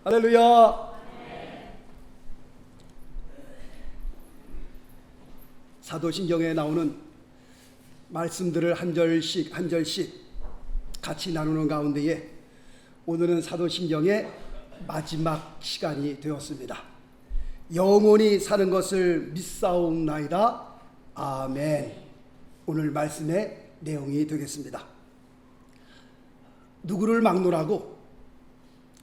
할렐루야. 사도신경에 나오는 말씀들을 한 절씩 한 절씩 같이 나누는 가운데에 오늘은 사도신경의 마지막 시간이 되었습니다. 영원히 사는 것을 믿사옵나이다. 아멘. 오늘 말씀의 내용이 되겠습니다. 누구를 막론하고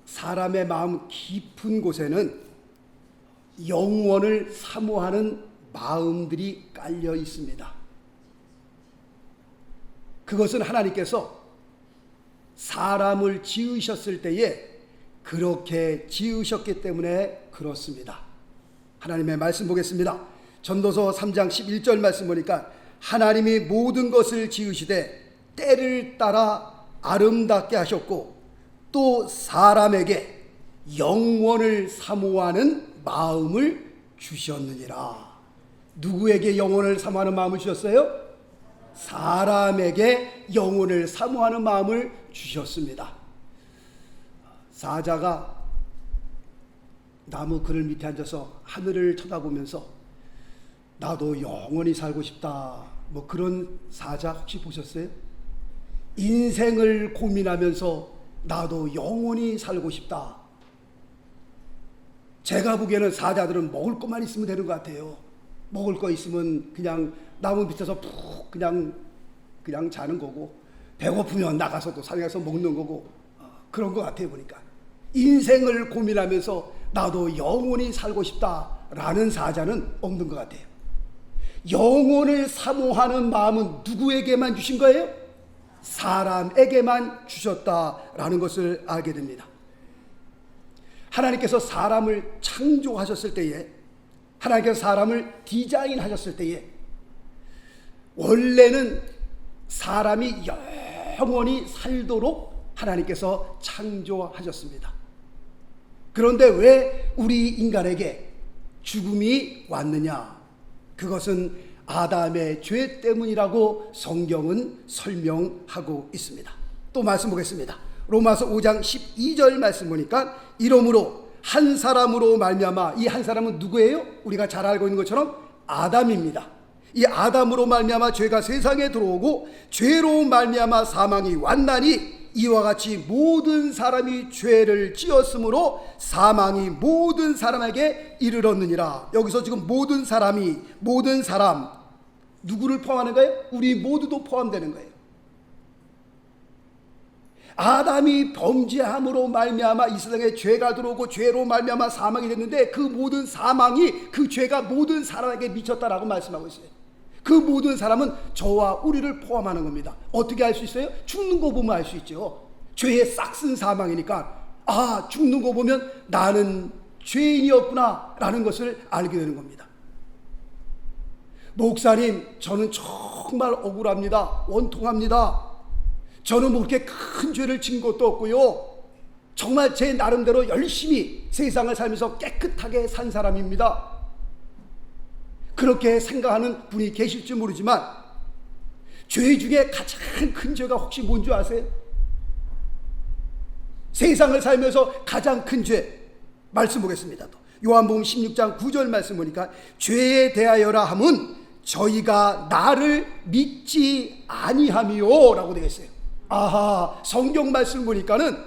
사람의 마음 깊은 곳에는 영원을 사모하는 마음들이 깔려 있습니다. 그것은 하나님께서 사람을 지으셨을 때에 그렇게 지으셨기 때문에 그렇습니다. 하나님의 말씀 보겠습니다. 전도서 3장 11절 말씀 보니까 하나님이 모든 것을 지으시되 때를 따라 아름답게 하셨고 또 사람에게 영원을 사모하는 마음을 주셨느니라. 누구에게 영원을 사모하는 마음을 주셨어요? 사람에게 영원을 사모하는 마음을 주셨습니다. 사자가 나무 그늘 밑에 앉아서 하늘을 쳐다보면서 나도 영원히 살고 싶다, 뭐 그런 사자 혹시 보셨어요? 인생을 고민하면서 나도 영원히 살고 싶다. 제가 보기에는 사자들은 먹을 것만 있으면 되는 것 같아요. 먹을 거 있으면 그냥 나무 밑에서 푹 그냥 자는 거고, 배고프면 나가서 또 산에 가서 먹는 거고, 그런 것 같아요. 보니까 인생을 고민하면서 나도 영원히 살고 싶다라는 사자는 없는 것 같아요. 영혼을 사모하는 마음은 누구에게만 주신 거예요? 사람에게만 주셨다라는 것을 알게 됩니다. 하나님께서 사람을 창조하셨을 때에, 하나님께서 사람을 디자인하셨을 때에 원래는 사람이 영원히 살도록 하나님께서 창조하셨습니다. 그런데 왜 우리 인간에게 죽음이 왔느냐? 그것은 아담의 죄 때문이라고 성경은 설명하고 있습니다. 또 말씀 보겠습니다. 로마서 5장 12절 말씀 보니까 이러므로 한 사람으로 말미암아, 이 한 사람은 누구예요? 우리가 잘 알고 있는 것처럼 아담입니다. 이 아담으로 말미암아 죄가 세상에 들어오고 죄로 말미암아 사망이 왔나니 이와 같이 모든 사람이 죄를 지었으므로 사망이 모든 사람에게 이르렀느니라. 여기서 지금 모든 사람이, 모든 사람, 누구를 포함하는 거예요? 우리 모두도 포함되는 거예요. 아담이 범죄함으로 말미암아 이 세상에 죄가 들어오고 죄로 말미암아 사망이 됐는데 그 모든 사망이, 그 죄가 모든 사람에게 미쳤다라고 말씀하고 있어요. 그 모든 사람은 저와 우리를 포함하는 겁니다. 어떻게 알 수 있어요? 죽는 거 보면 알 수 있죠. 죄의 싹슨 사망이니까, 아, 죽는 거 보면 나는 죄인이었구나 라는 것을 알게 되는 겁니다. 목사님, 저는 정말 억울합니다. 원통합니다. 저는 뭐 그렇게 큰 죄를 진 것도 없고요. 정말 제 나름대로 열심히 세상을 살면서 깨끗하게 산 사람입니다. 그렇게 생각하는 분이 계실지 모르지만 죄 중에 가장 큰 죄가 혹시 뭔지 아세요? 세상을 살면서 가장 큰 죄 말씀 보겠습니다. 요한복음 16장 9절 말씀 보니까 죄에 대하여라 함은 저희가 나를 믿지 아니함이요 라고 되어 있어요. 아하, 성경 말씀 보니까는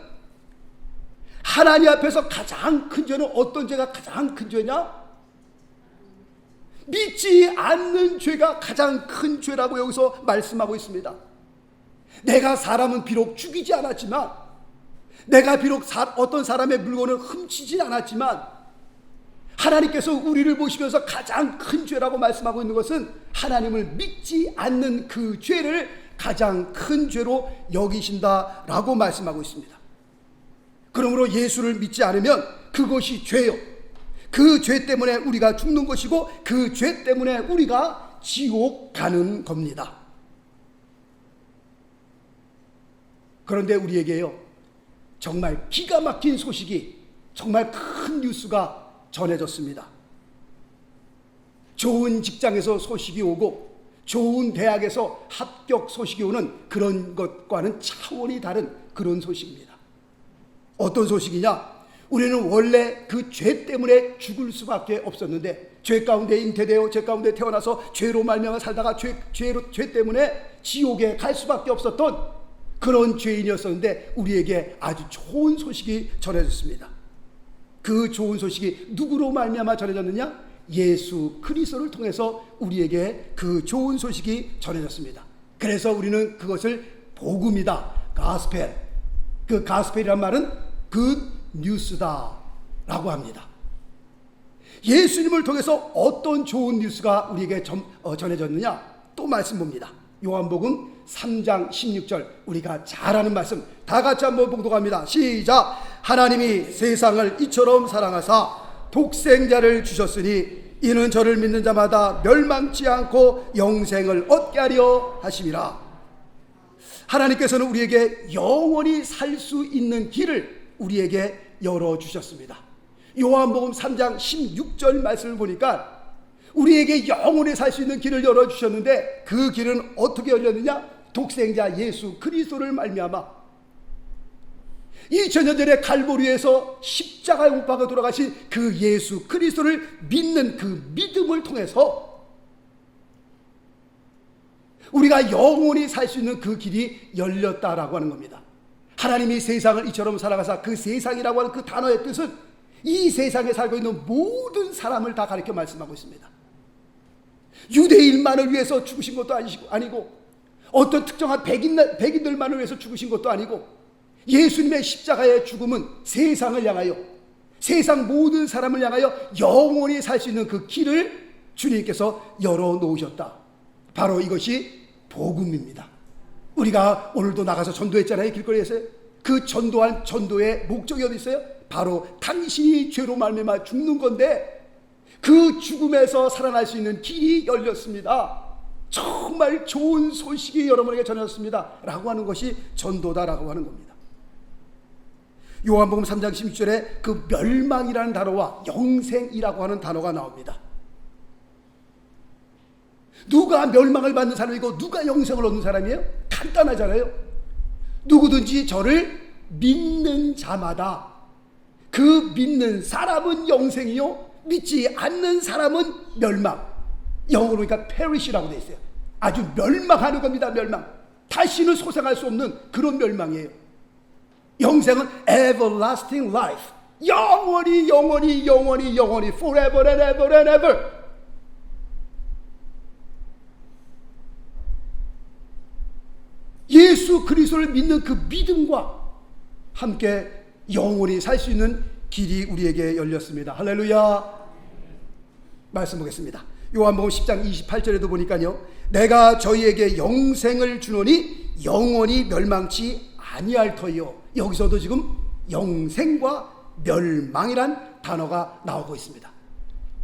하나님 앞에서 가장 큰 죄는 어떤 죄가 가장 큰 죄냐? 믿지 않는 죄가 가장 큰 죄라고 여기서 말씀하고 있습니다. 내가 사람은 비록 죽이지 않았지만, 내가 비록 어떤 사람의 물건을 훔치지 않았지만, 하나님께서 우리를 보시면서 가장 큰 죄라고 말씀하고 있는 것은 하나님을 믿지 않는 그 죄를 가장 큰 죄로 여기신다라고 말씀하고 있습니다. 그러므로 예수를 믿지 않으면 그것이 죄요. 그 죄 때문에 우리가 죽는 것이고 그 죄 때문에 우리가 지옥 가는 겁니다. 그런데 우리에게요, 정말 기가 막힌 소식이, 정말 큰 뉴스가 전해졌습니다. 좋은 직장에서 소식이 오고 좋은 대학에서 합격 소식이 오는 그런 것과는 차원이 다른 그런 소식입니다. 어떤 소식이냐? 우리는 원래 그 죄 때문에 죽을 수밖에 없었는데, 죄 가운데 잉태되어 죄 가운데 태어나서 죄로 말미암아 살다가 죄 때문에 지옥에 갈 수밖에 없었던 그런 죄인이었었는데, 우리에게 아주 좋은 소식이 전해졌습니다. 그 좋은 소식이 누구로 말미암아 전해졌느냐? 예수 그리스도를 통해서 우리에게 그 좋은 소식이 전해졌습니다. 그래서 우리는 그것을 복음이다, 가스펠, 그 가스펠이란 말은 굿 뉴스다 라고 합니다. 예수님을 통해서 어떤 좋은 뉴스가 우리에게 전해졌느냐? 또 말씀 봅니다. 요한복음 3장 16절, 우리가 잘 아는 말씀 다 같이 한번 봉독합니다. 시작. 하나님이 세상을 이처럼 사랑하사 독생자를 주셨으니 이는 저를 믿는 자마다 멸망치 않고 영생을 얻게 하려 하심이라. 하나님께서는 우리에게 영원히 살 수 있는 길을 우리에게 열어주셨습니다. 요한복음 3장 16절 말씀을 보니까 우리에게 영원히 살 수 있는 길을 열어주셨는데, 그 길은 어떻게 열렸느냐? 독생자 예수 그리스도를 말미암아 2000년 전에 갈보리에서 십자가에 못 박아 돌아가신 그 예수 그리스도를 믿는 그 믿음을 통해서 우리가 영원히 살 수 있는 그 길이 열렸다라고 하는 겁니다. 하나님이 세상을 이처럼 사랑하사, 그 세상이라고 하는 그 단어의 뜻은 이 세상에 살고 있는 모든 사람을 다 가리켜 말씀하고 있습니다. 유대인만을 위해서 죽으신 것도 아니고, 어떤 특정한 백인들만을 위해서 죽으신 것도 아니고, 예수님의 십자가의 죽음은 세상을 향하여, 세상 모든 사람을 향하여 영원히 살 수 있는 그 길을 주님께서 열어놓으셨다. 바로 이것이 복음입니다. 우리가 오늘도 나가서 전도했잖아요. 길거리에서. 그 전도한 전도의 목적이 어디 있어요? 바로 당신이 죄로 말미암아 죽는 건데 그 죽음에서 살아날 수 있는 길이 열렸습니다. 정말 좋은 소식이 여러분에게 전해졌습니다 라고 하는 것이 전도다라고 하는 겁니다. 요한복음 3장 16절에 그 멸망이라는 단어와 영생이라고 하는 단어가 나옵니다. 누가 멸망을 받는 사람이고 누가 영생을 얻는 사람이에요? 간단하잖아요. 누구든지 저를 믿는 자마다, 그 믿는 사람은 영생이요 믿지 않는 사람은 멸망. 영어로 그러니까 perish라고 되어 있어요. 아주 멸망하는 겁니다. 멸망. 다시는 소생할 수 없는 그런 멸망이에요. 영생은 everlasting life, 영원히 영원히 영원히 영원히 forever and ever and ever. 예수 그리스도를 믿는 그 믿음과 함께 영원히 살 수 있는 길이 우리에게 열렸습니다. 할렐루야. 말씀 보겠습니다. 요한복음 10장 28절에도 보니까요, 내가 저희에게 영생을 주노니 영원히 멸망치 아니할 터이요. 여기서도 지금 영생과 멸망이란 단어가 나오고 있습니다.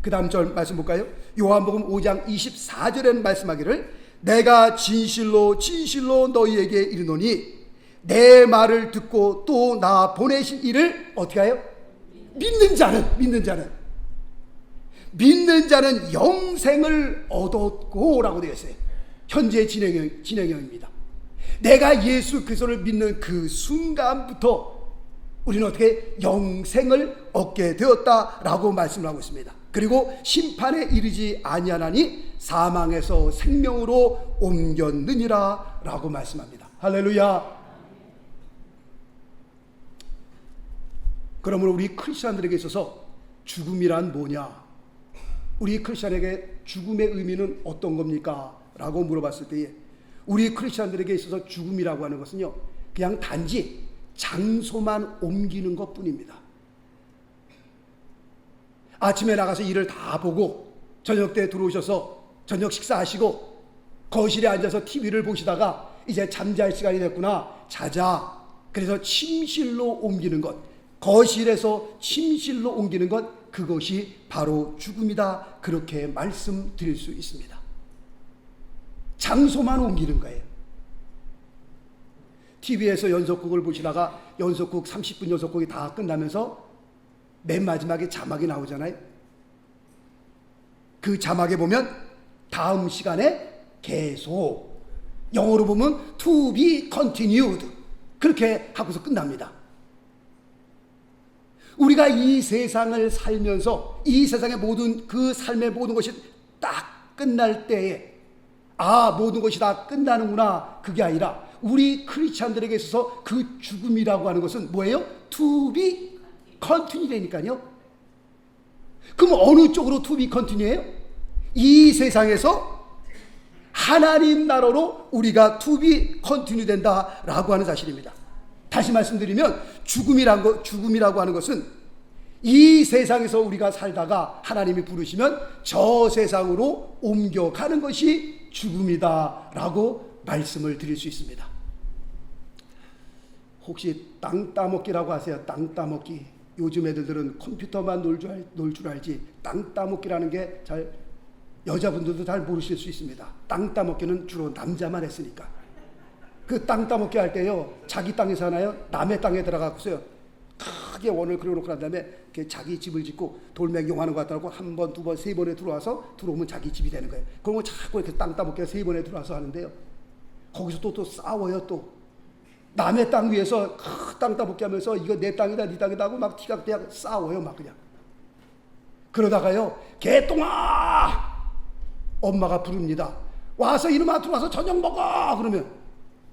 그 다음 절 말씀 볼까요? 요한복음 5장 24절에는 말씀하기를, 내가 진실로 진실로 너희에게 이르노니 내 말을 듣고 또 나 보내신 이를 어떻게 하여? 믿는 자는 영생을 얻었고 라고 되어 있어요. 현재 진행형입니다. 내가 예수 그리스도를 믿는 그 순간부터 우리는 어떻게 영생을 얻게 되었다라고 말씀을 하고 있습니다. 그리고 심판에 이르지 아니하나니 사망에서 생명으로 옮겼느니라 라고 말씀합니다. 할렐루야. 그러므로 우리 크리스찬들에게 있어서 죽음이란 뭐냐? 우리 크리스찬에게 죽음의 의미는 어떤 겁니까? 라고 물어봤을 때에 우리 크리스찬들에게 있어서 죽음이라고 하는 것은요, 그냥 단지 장소만 옮기는 것 뿐입니다. 아침에 나가서 일을 다 보고 저녁 때 들어오셔서 저녁 식사하시고 거실에 앉아서 TV를 보시다가 이제 잠잘 시간이 됐구나, 자자. 그래서 침실로 옮기는 것, 거실에서 침실로 옮기는 것, 그것이 바로 죽음이다. 그렇게 말씀드릴 수 있습니다. 장소만 옮기는 거예요. TV에서 연속극을 보시다가 연속극 30분 연속극이 다 끝나면서 맨 마지막에 자막이 나오잖아요. 그 자막에 보면 다음 시간에 계속, 영어로 보면 to be continued, 그렇게 하고서 끝납니다. 우리가 이 세상을 살면서 이 세상의 모든 그 삶의 모든 것이 딱 끝날 때에 모든 것이 다 끝나는구나, 그게 아니라 우리 크리스찬들에게 있어서 그 죽음이라고 하는 것은 뭐예요? To be continue라니까요. 그럼 어느 쪽으로 to be continue예요? 이 세상에서 하나님 나라로 우리가 to be continue 된다라고 하는 사실입니다. 다시 말씀드리면 죽음이라고 하는 것은 이 세상에서 우리가 살다가 하나님이 부르시면 저 세상으로 옮겨가는 것이 죽음이다라고 말씀을 드릴 수 있습니다. 혹시 땅 따먹기라고 하세요? 땅 따먹기. 요즘 애들은 컴퓨터만 놀 줄 알지 땅 따먹기라는 게 잘 여자분들도 잘 모르실 수 있습니다. 땅 따먹기는 주로 남자만 했으니까. 그 땅 따먹기 할 때요, 자기 땅에 사나요? 남의 땅에 들어가고서요, 크게 원을 그려놓고 난 다음에 자기 집을 짓고 돌멩이 용하는 것 같다고 한 번, 두 번, 세 번에 들어오면 자기 집이 되는 거예요. 그러면 자꾸 이렇게 땅 따먹기가 세 번에 들어와서 하는데요, 거기서 또 싸워요. 또 남의 땅 위에서 땅 따먹기 하면서 이거 내 땅이다 네 땅이다 하고 막 티가 그냥 싸워요. 막 그냥. 그러다가요, 개똥아, 엄마가 부릅니다. 와서 이놈아 들어와서 저녁 먹어. 그러면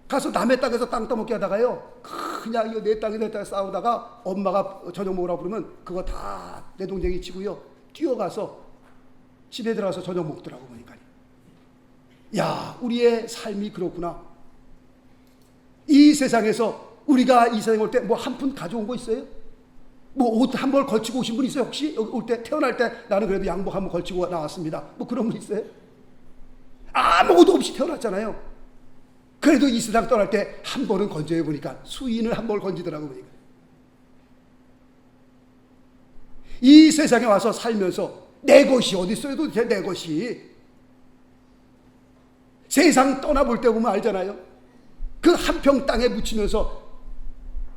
가서 남의 땅에서 땅 따먹기 하다가요, 그냥 이거 내 땅이 내 땅에 싸우다가 엄마가 저녁 먹으라고 그러면 그거 다 내 동생이 치고요, 뛰어가서 집에 들어가서 저녁 먹더라고. 보니까 야, 우리의 삶이 그렇구나. 이 세상에서 우리가 이 세상에 올 때 뭐 한 푼 가져온 거 있어요? 뭐 옷 한 벌 걸치고 오신 분 있어요? 혹시 여기 올 때, 태어날 때 나는 그래도 양복 한 번 걸치고 나왔습니다, 뭐 그런 분 있어요? 아무것도 없이 태어났잖아요. 그래도 이 세상 떠날 때 한 벌은 건져요. 보니까 수인을 한 벌 건지더라고. 보니까 이 세상에 와서 살면서 내 것이 어디 있어요? 도대체 내 것이. 세상 떠나볼 때 보면 알잖아요. 그 한 평 땅에 묻히면서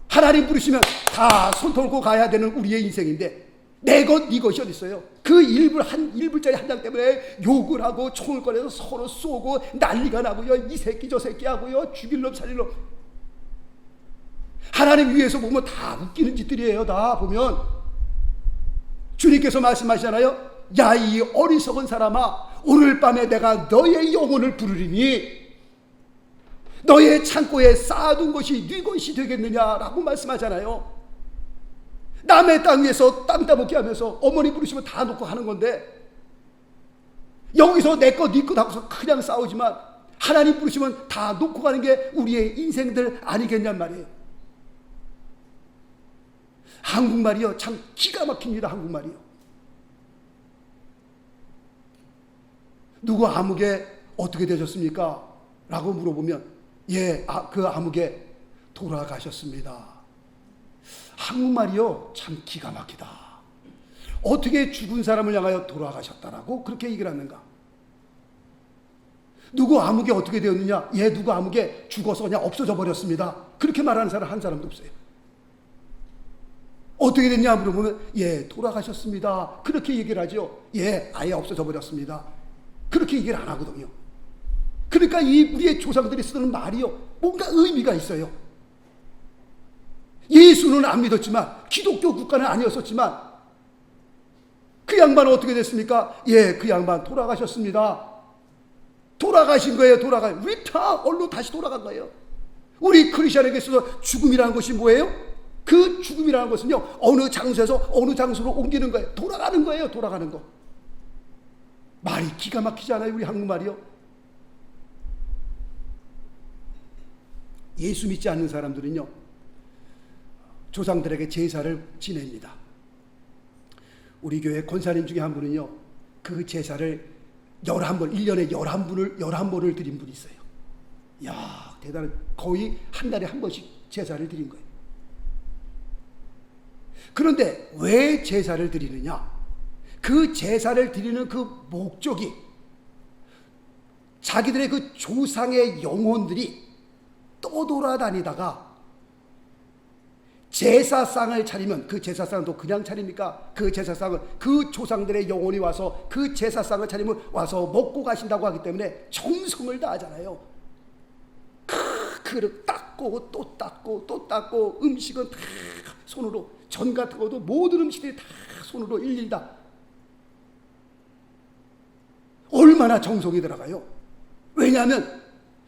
하나님 부르시면 다 손 털고 가야 되는 우리의 인생인데, 내 것, 네 것이 어디 있어요? 그 1불짜리 한 장 때문에 욕을 하고 총을 꺼내서 서로 쏘고 난리가 나고요. 이 새끼 저 새끼 하고요. 죽일 놈 살릴 놈. 하나님 위에서 보면 다 웃기는 짓들이에요. 다 보면. 주님께서 말씀하시잖아요. 야, 이 어리석은 사람아, 오늘 밤에 내가 너의 영혼을 부르리니 너의 창고에 쌓아둔 것이 네 것이 되겠느냐라고 말씀하잖아요. 남의 땅 위에서 땅 따먹기 하면서 어머니 부르시면 다 놓고 하는 건데, 여기서 내 것 네 것 하고서 그냥 싸우지만 하나님 부르시면 다 놓고 가는 게 우리의 인생들 아니겠냔 말이에요. 한국말이요, 참 기가 막힙니다. 한국말이요. 누구 아무개 어떻게 되셨습니까? 라고 물어보면 그 아무개 돌아가셨습니다. 한국말이요, 참 기가 막히다. 어떻게 죽은 사람을 향하여 돌아가셨다라고 그렇게 얘기를 하는가? 누구 아무개 어떻게 되었느냐? 누구 아무개 죽어서 그냥 없어져 버렸습니다. 그렇게 말하는 사람 한 사람도 없어요. 어떻게 됐냐 물어보면 돌아가셨습니다. 그렇게 얘기를 하죠. 아예 없어져 버렸습니다. 그렇게 얘기를 안 하거든요. 그러니까 우리의 조상들이 쓰는 말이요, 뭔가 의미가 있어요. 예수는 안 믿었지만, 기독교 국가는 아니었었지만, 그 양반은 어떻게 됐습니까? 그 양반 돌아가셨습니다. 돌아가신 거예요. 우리 다 얼로 다시 돌아간 거예요. 우리 크리스천에게 있어서 죽음이라는 것이 뭐예요? 그 죽음이라는 것은요, 어느 장소에서 어느 장소로 옮기는 거예요. 돌아가는 거예요. 돌아가는 거. 말이 기가 막히지 않아요? 우리 한국말이요. 예수 믿지 않는 사람들은요, 조상들에게 제사를 지냅니다. 우리 교회 권사님 중에 한 분은요, 그 제사를 11번, 1년에 11번을 드린 분이 있어요. 이야, 대단한, 거의 한 달에 한 번씩 제사를 드린 거예요. 그런데 왜 제사를 드리느냐? 그 제사를 드리는 그 목적이 자기들의 그 조상의 영혼들이 떠돌아다니다가 제사상을 차리면, 그 제사상은 또 그냥 차립니까? 그 제사상은 그 조상들의 영혼이 와서 그 제사상을 차리면 와서 먹고 가신다고 하기 때문에 정성을 다하잖아요. 그릇 닦고 또 닦고 또 닦고, 음식은 다 손으로 전 같은 것도 모든 음식들이 다 손으로 일일이 다 얼마나 정성이 들어가요. 왜냐하면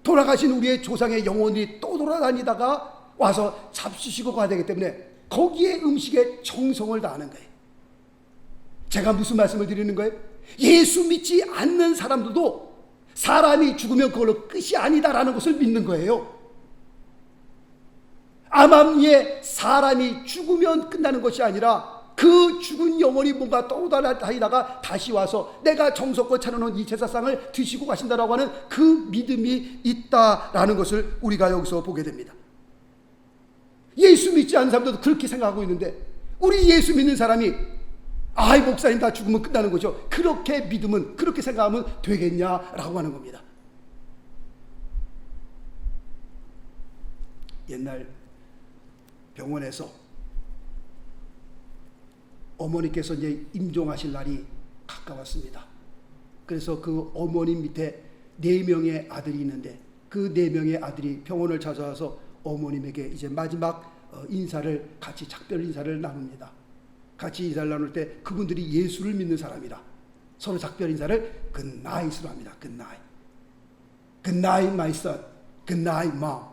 돌아가신 우리의 조상의 영혼이 또 돌아다니다가 와서 잡수시고 가야 되기 때문에 거기에 음식에 정성을 다하는 거예요. 제가 무슨 말씀을 드리는 거예요? 예수 믿지 않는 사람들도 사람이 죽으면 그걸로 끝이 아니다라는 것을 믿는 거예요. 암암리에 사람이 죽으면 끝나는 것이 아니라 그 죽은 영혼이 뭔가 떠다니다가 다시 와서 내가 정성껏 차려놓은 이 제사상을 드시고 가신다라고 하는 그 믿음이 있다라는 것을 우리가 여기서 보게 됩니다. 예수 믿지 않는 사람들도 그렇게 생각하고 있는데 우리 예수 믿는 사람이 아이 목사님 다 죽으면 끝나는 거죠. 그렇게 믿으면 그렇게 생각하면 되겠냐라고 하는 겁니다. 옛날 병원에서 어머니께서 이제 임종하실 날이 가까웠습니다. 그래서 그 어머니 밑에 4명의 아들이 있는데 그 4명의 아들이 병원을 찾아와서 어머님에게 이제 마지막 인사를 같이 작별 인사를 나눕니다. 같이 인사를 나눌 때 그분들이 예수를 믿는 사람이라 서로 작별 인사를 good night으로 합니다. good night. good night my son. good night mom.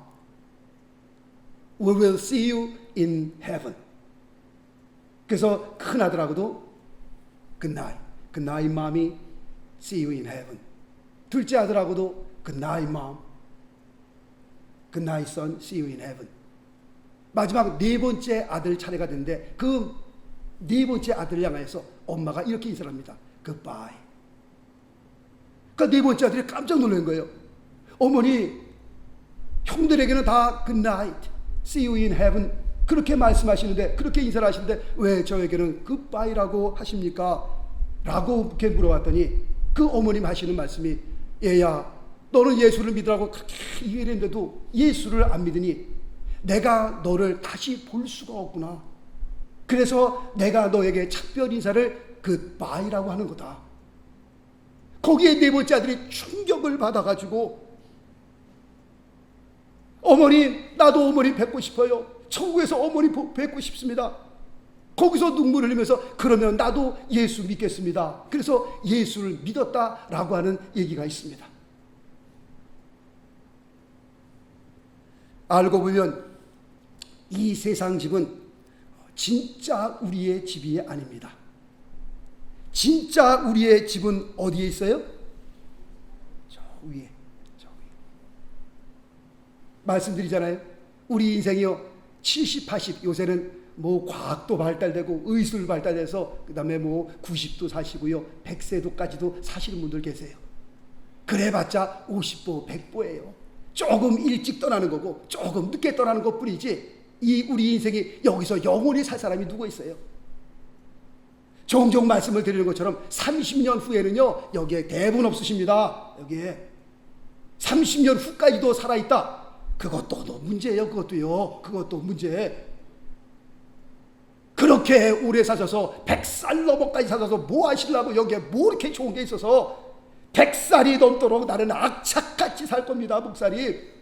We will see you in heaven. 그래서 큰 아들하고도 good night. good night mommy. see you in heaven. 둘째 아들하고도 good night mom. good night son. see you in heaven. 마지막 4번째 아들 차례가 됐는데 그 4번째 아들을 향해서 엄마가 이렇게 인사를 합니다. goodbye. 그러니까 4번째 아들이 깜짝 놀란 거예요. 어머니, 형들에게는 다 good night, see you in heaven 그렇게 말씀하시는데, 그렇게 인사를 하시는데 왜 저에게는 goodbye라고 하십니까? 라고 이렇게 물어봤더니 그 어머님 하시는 말씀이, 얘야, 너는 예수를 믿으라고 그렇게 얘기를 했는데도 예수를 안 믿으니 내가 너를 다시 볼 수가 없구나. 그래서 내가 너에게 작별 인사를 goodbye라고 하는 거다. 거기에 4번째 아들이 충격을 받아가지고, 어머니, 나도 어머니 뵙고 싶어요. 천국에서 어머니 뵙고 싶습니다. 거기서 눈물을 흘리면서 그러면 나도 예수 믿겠습니다. 그래서 예수를 믿었다라고 하는 얘기가 있습니다. 알고 보면 이 세상 집은 진짜 우리의 집이 아닙니다. 진짜 우리의 집은 어디에 있어요? 저 위에. 말씀드리잖아요. 우리 인생이요, 70, 80, 요새는 뭐 과학도 발달되고 의술 발달돼서 그 다음에 뭐 90도 사시고요, 100세도까지도 사시는 분들 계세요. 그래봤자 50보, 100보예요. 조금 일찍 떠나는 거고 조금 늦게 떠나는 것 뿐이지, 이 우리 인생이 여기서 영원히 살 사람이 누구 있어요? 종종 말씀을 드리는 것처럼 30년 후에는요, 여기에 대부분 없으십니다. 여기에 30년 후까지도 살아있다. 그것도 문제예요. 그것도 문제. 그렇게 오래 사셔서 100살 넘어까지 사셔서 뭐 하시려고, 여기에 뭐 이렇게 좋은 게 있어서 100살이 넘도록 나는 악착같이 살 겁니다, 목사님.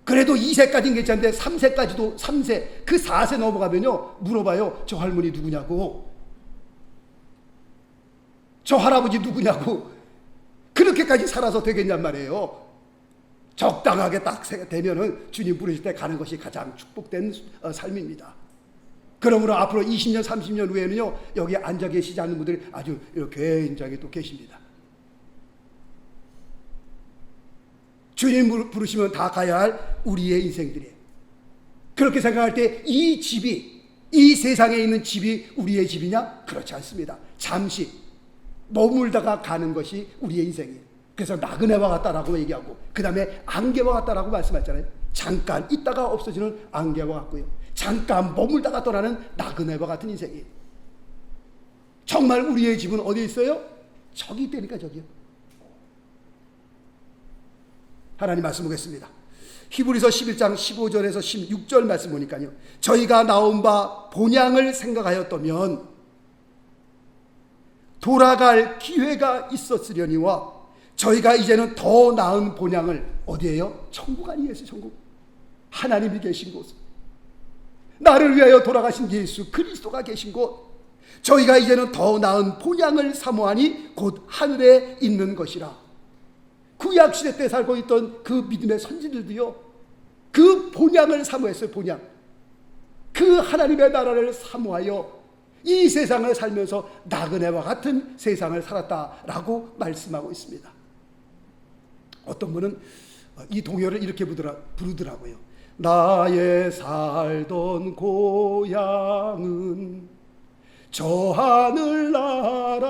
그래도 2세까지는 괜찮은데 3세까지도, 3세, 그 4세 넘어가면요, 물어봐요. 저 할머니 누구냐고, 저 할아버지 누구냐고. 그렇게까지 살아서 되겠냔 말이에요. 적당하게 딱 되면은 주님 부르실 때 가는 것이 가장 축복된 삶입니다. 그러므로 앞으로 20년, 30년 후에는요, 여기 앉아 계시지 않는 분들이 아주 굉장히 또 계십니다. 주님 부르시면 다 가야 할 우리의 인생들이에요. 그렇게 생각할 때 이 집이, 이 세상에 있는 집이 우리의 집이냐? 그렇지 않습니다. 잠시 머물다가 가는 것이 우리의 인생이에요. 그래서 나그네와 같다라고 얘기하고, 그 다음에 안개와 같다라고 말씀하셨잖아요. 잠깐 있다가 없어지는 안개와 같고요, 잠깐 머물다가 떠나는 나그네와 같은 인생이에요. 정말 우리의 집은 어디에 있어요? 저기 있다니까, 저기요. 하나님 말씀 보겠습니다. 히브리서 11장 15절에서 16절 말씀 보니까요, 저희가 나온 바 본향을 생각하였다면 돌아갈 기회가 있었으려니와 저희가 이제는 더 나은 본향을, 어디에요? 천국 아니겠어요? 천국. 하나님이 계신 곳. 나를 위하여 돌아가신 예수 그리스도가 계신 곳, 저희가 이제는 더 나은 본향을 사모하니 곧 하늘에 있는 것이라. 구약시대 때 살고 있던 그 믿음의 선지들도요, 그 본향을 사모했어요. 본향, 그 하나님의 나라를 사모하여 이 세상을 살면서 나그네와 같은 세상을 살았다라고 말씀하고 있습니다. 어떤 분은 이 동요를 이렇게 부르더라고요. 나의 살던 고향은 저 하늘나라,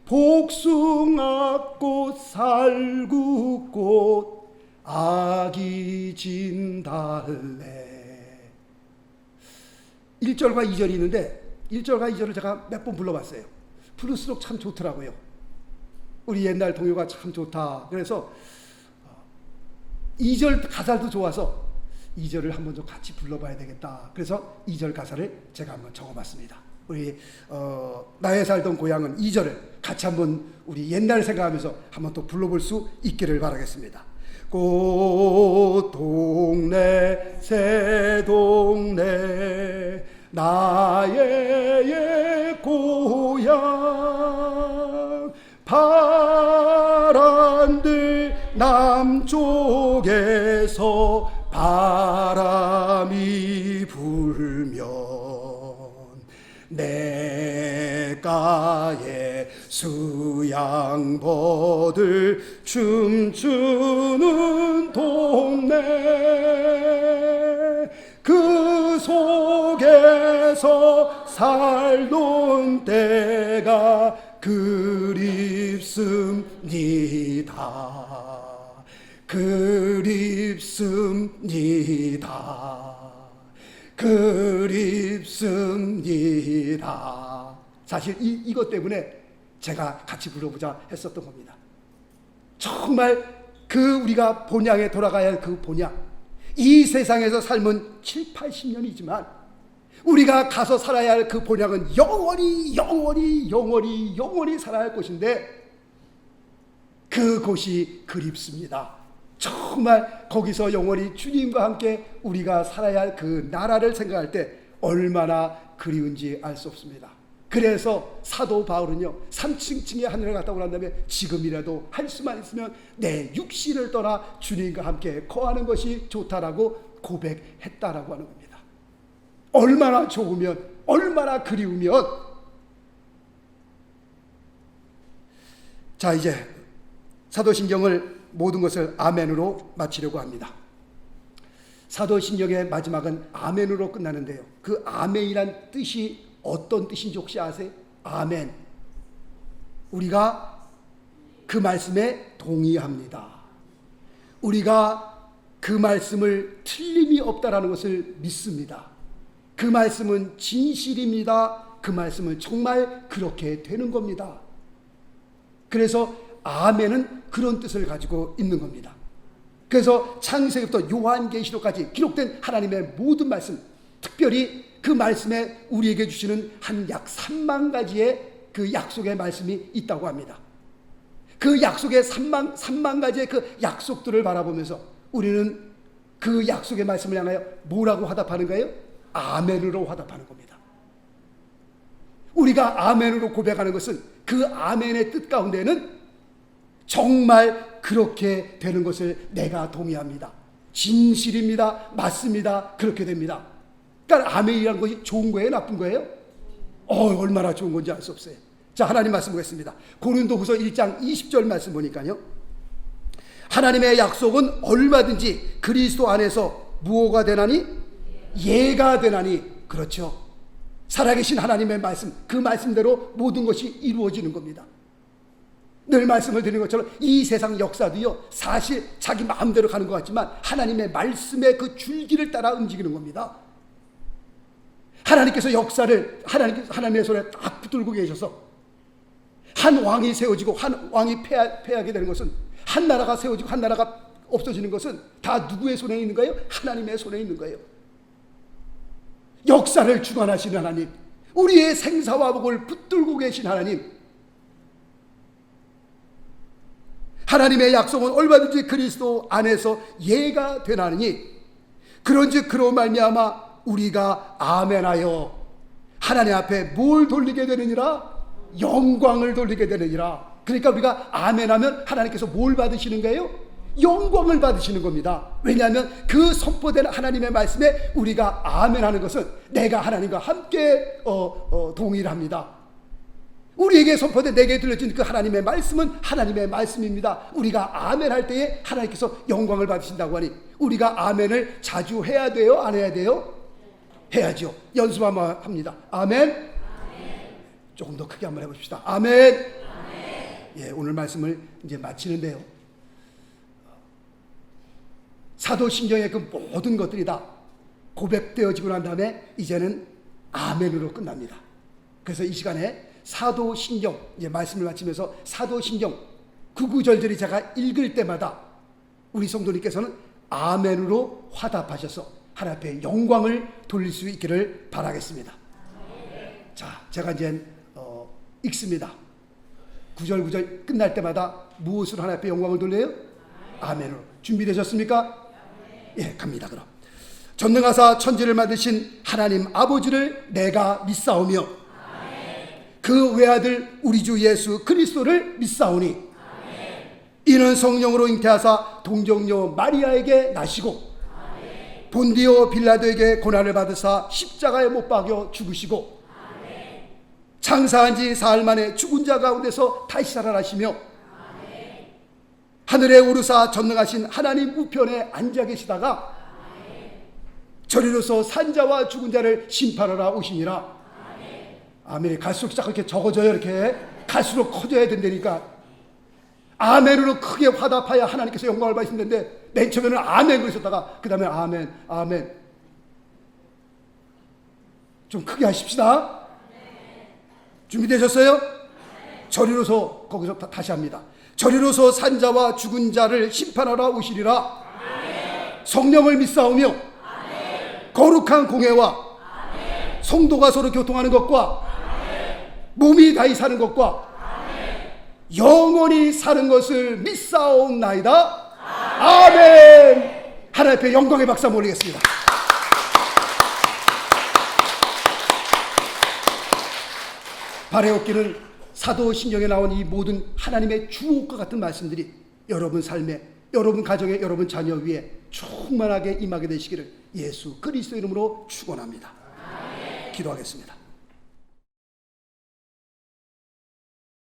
복숭아꽃 살구꽃 아기 진달래. 1절과 2절이 있는데 1절과 2절을 제가 몇 번 불러봤어요. 부를수록 참 좋더라고요. 우리 옛날 동요가 참 좋다. 그래서 2절 가사도 좋아서 2절을 한번 좀 같이 불러봐야 되겠다. 그래서 2절 가사를 제가 한번 적어봤습니다. 우리 나의 살던 고향은 2절을 같이 한번 우리 옛날 생각하면서 한번 또 불러볼 수 있기를 바라겠습니다. 꽃 동네 새 동네 나의 고향, 파란들 남쪽에서 바람이 불면 내가에 수양버들 춤추는 동네, 그 속에서 살던 때가 그립습니다. 그립습니다. 그립습니다. 사실 이것 때문에 제가 같이 불러보자 했었던 겁니다. 정말 그 우리가 본향에 돌아가야 할 그 본향, 이 세상에서 삶은 7, 80년이지만 우리가 가서 살아야 할 그 본향은 영원히 살아야 할 곳인데 그곳이 그립습니다. 정말 거기서 영원히 주님과 함께 우리가 살아야 할 그 나라를 생각할 때 얼마나 그리운지 알 수 없습니다. 그래서 사도 바울은요, 3층의 하늘에 갔다 오고 난 다음에 지금이라도 할 수만 있으면 내 육신을 떠나 주님과 함께 거하는 것이 좋다라고 고백했다라고 하는 겁니다. 얼마나 좋으면, 얼마나 그리우면. 자, 이제 사도신경을 모든 것을 아멘으로 마치려고 합니다. 사도신경의 마지막은 아멘으로 끝나는데요, 그 아멘이란 뜻이 어떤 뜻인지 혹시 아세요? 아멘, 우리가 그 말씀에 동의합니다. 우리가 그 말씀을 틀림이 없다라는 것을 믿습니다. 그 말씀은 진실입니다. 그 말씀은 정말 그렇게 되는 겁니다. 그래서 아멘은 그런 뜻을 가지고 있는 겁니다. 그래서 창세기부터 요한계시록까지 기록된 하나님의 모든 말씀, 특별히 그 말씀에 우리에게 주시는 한 약 3만 가지의 그 약속의 말씀이 있다고 합니다. 그 약속의 3만 가지의 그 약속들을 바라보면서 우리는 그 약속의 말씀을 향하여 뭐라고 화답하는 거예요? 아멘으로 화답하는 겁니다. 우리가 아멘으로 고백하는 것은 그 아멘의 뜻 가운데는 정말 그렇게 되는 것을 내가 동의합니다. 진실입니다. 맞습니다. 그렇게 됩니다. 그러니까 아멘이라는 것이 좋은 거예요? 나쁜 거예요? 얼마나 좋은 건지 알 수 없어요. 자, 하나님 말씀 보겠습니다. 고린도후서 1장 20절 말씀 보니까요, 하나님의 약속은 얼마든지 그리스도 안에서 무엇가 되나니? 예가 되나니. 그렇죠. 살아계신 하나님의 말씀, 그 말씀대로 모든 것이 이루어지는 겁니다. 늘 말씀을 드리는 것처럼 이 세상 역사도요, 사실 자기 마음대로 가는 것 같지만 하나님의 말씀의 그 줄기를 따라 움직이는 겁니다. 하나님께서 역사를 하나님의 손에 딱 붙들고 계셔서 한 왕이 세워지고 한 왕이 패하게 되는 것은, 한 나라가 세워지고 한 나라가 없어지는 것은 다 누구의 손에 있는 거예요? 하나님의 손에 있는 거예요. 역사를 주관하시는 하나님, 우리의 생사와 복을 붙들고 계신 하나님, 하나님의 약속은 얼마든지 그리스도 안에서 예가 되나니, 그런즉 그로 말미암아 우리가 아멘하여 하나님 앞에 뭘 돌리게 되느니라? 영광을 돌리게 되느니라. 그러니까 우리가 아멘하면 하나님께서 뭘 받으시는 거예요? 영광을 받으시는 겁니다. 왜냐하면 그 선포되는 하나님의 말씀에 우리가 아멘하는 것은 내가 하나님과 함께 동일합니다. 우리에게 선포된 내게 들려진 그 하나님의 말씀은 하나님의 말씀입니다. 우리가 아멘할 때에 하나님께서 영광을 받으신다고 하니 우리가 아멘을 자주 해야 돼요? 안 해야 돼요? 해야죠. 연습하면 합니다. 아멘. 조금 더 크게 한번 해봅시다. 아멘. 예, 오늘 말씀을 이제 마치는데요. 사도신경의 그 모든 것들이 다 고백되어지고 난 다음에 이제는 아멘으로 끝납니다. 그래서 이 시간에 사도신경 이제 말씀을 마치면서 사도신경 그 구절들이 제가 읽을 때마다 우리 성도님께서는 아멘으로 화답하셔서 하나님 앞에 영광을 돌릴 수 있기를 바라겠습니다. 자, 제가 이제 읽습니다. 구절 끝날 때마다 무엇으로 하나님 앞에 영광을 돌려요? 아멘으로. 준비되셨습니까? 예, 갑니다. 그럼 전능하사 천지를 만드신 하나님 아버지를 내가 믿사오며 그 외아들 우리 주 예수 그리스도를 믿사오니 이는 성령으로 잉태하사 동정녀 마리아에게 나시고 본디오 빌라도에게 고난을 받으사 십자가에 못 박여 죽으시고 장사한 지 사흘 만에 죽은 자 가운데서 다시 살아나시며 하늘에 오르사 전능하신 하나님 우편에 앉아 계시다가 저리로서 산자와 죽은 자를 심판하러 오시니라. 아멘. 갈수록 자꾸 이렇게 적어져요. 이렇게 갈수록 커져야 된다니까. 아멘으로 크게 화답하여 하나님께서 영광을 받으시는데 맨 처음에는 아멘 그러셨다가 그 다음에 아멘 아멘. 좀 크게 하십시다. 준비되셨어요? 저리로서 거기서 다시 합니다. 저리로서 산자와 죽은 자를 심판하러 오시리라. 성령을 믿사오며 거룩한 공회와 성도가 서로 교통하는 것과 몸이 다시 사는 것과 영원히 사는 것을 믿사옵나이다. 아멘. 하나님 앞에 영광의 박수 한번 올리겠습니다. 바라옵기는 사도신경에 나온 이 모든 하나님의 주옥과 같은 말씀들이 여러분 삶에, 여러분 가정에, 여러분 자녀 위에 충만하게 임하게 되시기를 예수 그리스도 이름으로 축원합니다. 기도하겠습니다.